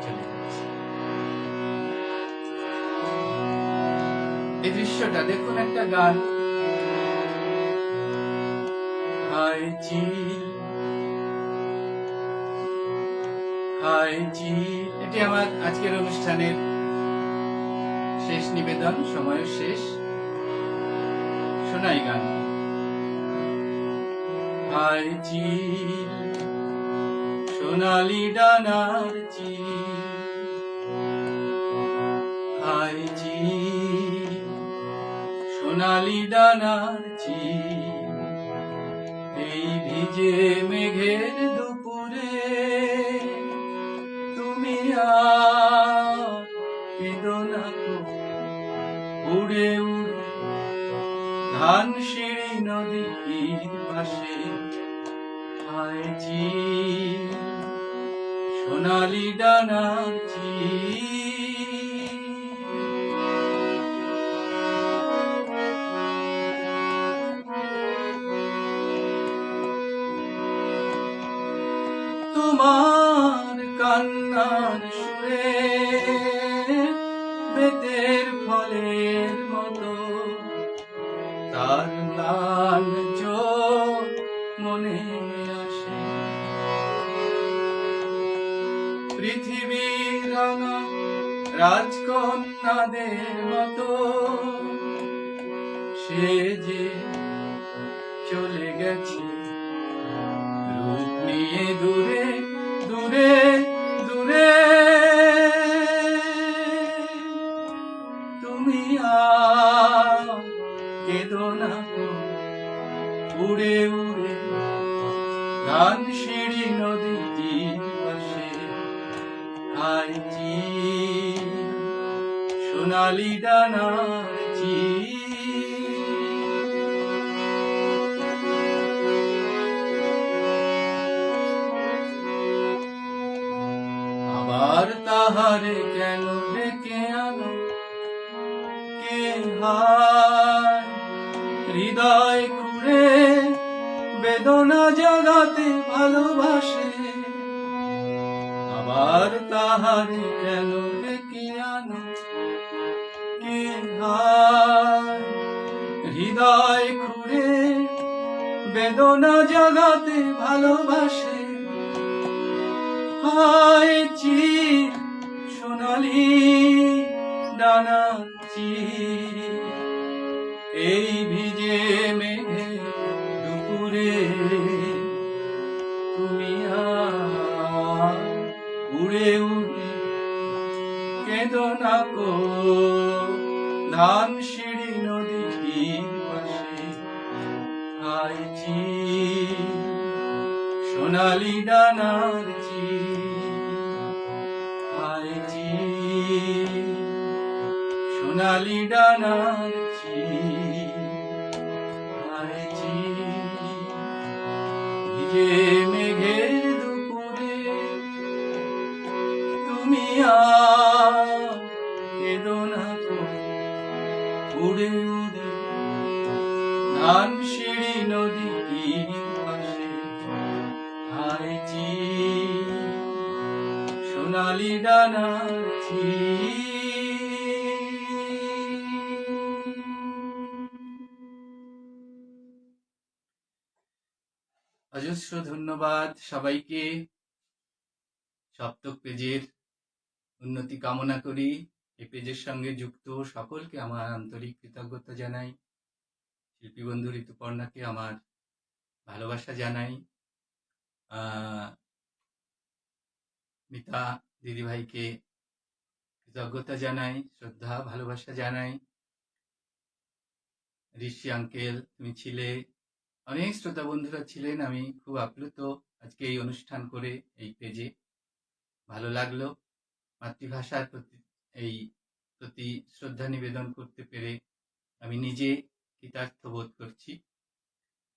চলে যাচ্ছে। এই দৃশ্যটা দেখুন, একটা গান, হায় চিল হায় চিল। এটি আমার আজকের অনুষ্ঠানের শেষ নিবেদন, সময় শেষ, শোনাই গান। হায় চিল, সোনালি ডানার চিল, হায় চিল, সোনালি ডানার চিল, এই ভিজে মেঘের দুপুরে তুমি কেঁদো না গো, উড়ে উড়ে ধানসিঁড়ি নদীর পাশে। হায় চিল, সোনালি ডানার চিল, তোমার কান্নার সুরে বেতের ফলের মতো তার ম্লান চোখ মনে আসে। পৃথিবীর রাঙা রাজকন্যাদের মতো সে যে চলে গেছে রূপ নিয়ে দূরে দূরে দূরে। তুমি কেঁদো না গো, উড়ে উড়ে ধানসিঁড়ি নদীর পাশে। হায় চিল, সোনালি ডানার চিল, আবার তাহারে কেন ডেকে আনো কে? হায় হৃদয় খুঁড়ে বেদনা জাগাতে ভালোবাসে। আবার তাহারে কেন ডেকে আনো কে? হায় হৃদয় খুঁড়ে বেদনা জাগাতে ভালোবাসে। হায় চিল, সোনালি ডানার চিল, এই ভিজে মেঘে দুপুরে তুমি উড়ে উড়ে কেঁদো না গো ধানসিঁড়ি নদীর পাশে হায় চিল সোনালি ডানার চিল হায় চিল সোনালি ডানার চিল হায় চিল ভিজে মেঘের দুপুরে তুমি কেঁদো না গো উড়ে উড়ে ধানসিঁড়ি নদীর পাশে হায় চিল সোনালি ডানার চিল। অজস্র ধন্যবাদ সবাইকে। সপ্তক পেজের উন্নতি কামনা করি। এই পেজের সঙ্গে যুক্ত সকলকে আমার আন্তরিক কৃতজ্ঞতা জানাই। শিল্পী বন্ধু ঋতুপর্ণাকে আমার ভালোবাসা জানাই। মিতা দিদিভাইকে কৃতজ্ঞতা জানাই, শ্রদ্ধা ভালোবাসা জানাই। ঋষি আঙ্কেল তুমি ছিলে, অনেক শ্রোতা বন্ধুরা ছিলেন। আমি খুব আপ্লুত আজকে এই অনুষ্ঠান করে এই পেজে। ভালো লাগলো। মাতৃভাষার প্রতি শ্রদ্ধা নিবেদন করতে পেরে আমি নিজে কৃতার্থ বোধ করছি।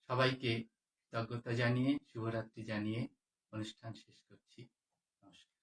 সবাইকে কৃতজ্ঞতা জানিয়ে শুভরাত্রি জানিয়ে অনুষ্ঠান শেষ করছি। নমস্কার।